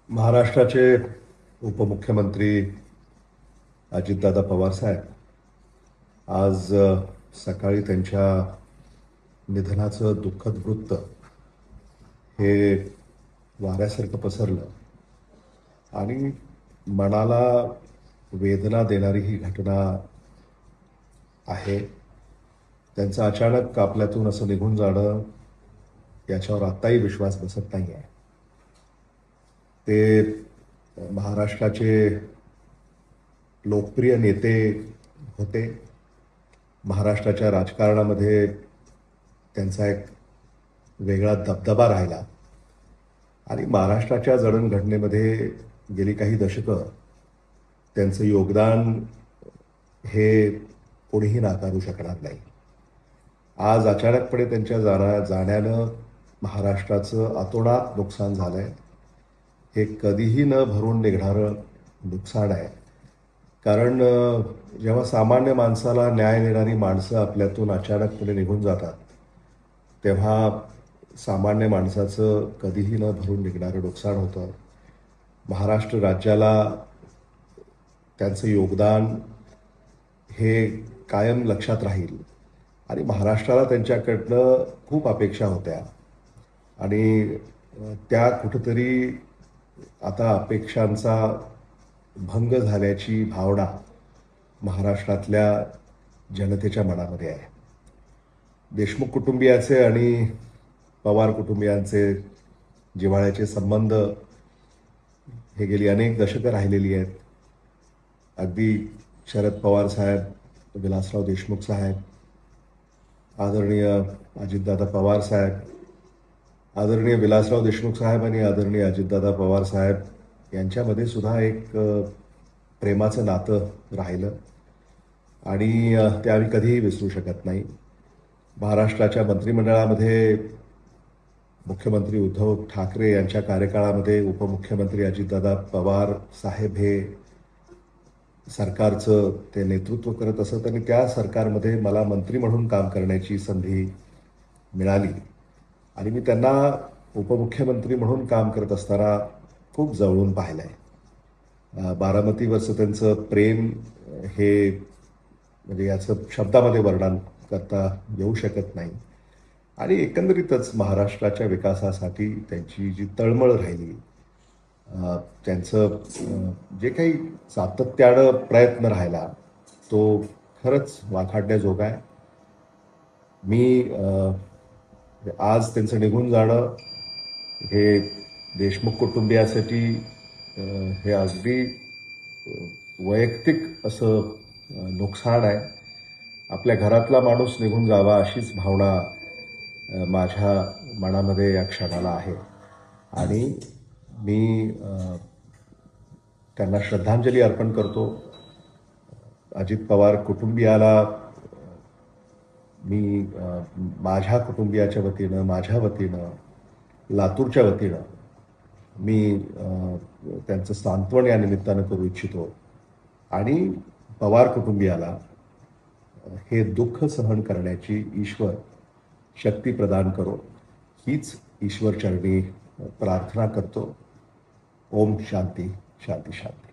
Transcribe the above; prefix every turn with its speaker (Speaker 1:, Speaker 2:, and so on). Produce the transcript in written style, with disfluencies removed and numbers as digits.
Speaker 1: महाराष्ट्राचे उपमुख्यमंत्री अजितदादा पवार साहेब आज सकाळी त्यांच्या निधनाचं दुःखद वृत्त हे वाऱ्यासारखं पसरलं आणि मनाला वेदना देणारी ही घटना आहे. त्यांचं अचानक आपल्यातून असं निघून जाणं याच्यावर आत्ताही विश्वास बसत नाही आहे. ते महाराष्ट्राचे लोकप्रिय नेते होते. महाराष्ट्राच्या राजकारणामध्ये त्यांचा एक वेगळा दबदबा राहिला आणि महाराष्ट्राच्या जडणघडणेमध्ये गेली काही दशकं त्यांचं योगदान हे कोणीही नाकारू शकणार नाही. आज अचानकपणे त्यांच्या जाण्यानं महाराष्ट्राचं अतोनात नुकसान झालंय. हे कधीही न भरून निघणारं नुकसान आहे. कारण जेव्हा सामान्य माणसाला न्याय देणारी माणसं आपल्यातून अचानकपणे निघून जातात तेव्हा सामान्य माणसाचं कधीही न भरून निघणारं नुकसान होतं. महाराष्ट्र राज्याला त्यांचं योगदान हे कायम लक्षात राहील आणि महाराष्ट्राला त्यांच्याकडनं खूप अपेक्षा होत्या आणि त्या कुठंतरी आता अपेक्षांचा भंग झाल्याची भावना महाराष्ट्रातल्या जनतेच्या मनामध्ये आहे. देशमुख कुटुंबियाचे आणि पवार कुटुंबियांचे जिव्हाळ्याचे संबंध हे गेली अनेक दशकं राहिलेली आहेत. अगदी शरद पवार साहेब, विलासराव देशमुख साहेब, आदरणीय अजितदादा पवार साहेब, आदरणीय विलासराव देशमुख साहेब आणि आदरणीय अजितदादा पवार साहेब यांच्यामध्ये सुद्धा एक प्रेमाचं नातं राहिलं आणि ते आम्ही कधीही विसरू शकत नाही. महाराष्ट्राच्या मंत्रिमंडळामध्ये मुख्यमंत्री उद्धव ठाकरे यांच्या कार्यकाळामध्ये उपमुख्यमंत्री अजितदादा पवार साहेब हे सरकारचं ते नेतृत्व करत असत आणि त्या सरकारमध्ये मला मंत्री म्हणून काम करण्याची संधी मिळाली आणि मी त्यांना उपमुख्यमंत्री म्हणून काम करत असताना खूप जवळून पाहिलं आहे. बारामतीवरचं त्यांचं प्रेम हे म्हणजे याचं शब्दामध्ये वर्णन करता येऊ शकत नाही आणि एकंदरीतच महाराष्ट्राच्या विकासासाठी त्यांची जी तळमळ राहिली, त्यांचं जे काही सातत्यानं प्रयत्न राहिला तो खरंच वाखाणण्याजोगा आहे. मी आज त्यांचं निघून जाणं हे देशमुख कुटुंबियासाठी हे अगदी वैयक्तिक असं नुकसान आहे. आपल्या घरातला माणूस निघून जावा अशीच भावना माझ्या मनामध्ये या क्षणाला आहे आणि मी त्यांना श्रद्धांजली अर्पण करतो. अजित पवार कुटुंबियाला मी माझ्या कुटुंबियाच्या वतीनं, माझ्या वतीनं, लातूरच्या वतीनं मी त्यांचं सांत्वन या निमित्तानं करू इच्छितो आणि पवार कुटुंबियाला हे दुःख सहन करण्याची ईश्वर शक्ती प्रदान करो हीच ईश्वरचरणी प्रार्थना करतो. ओम शांती शांती शांती.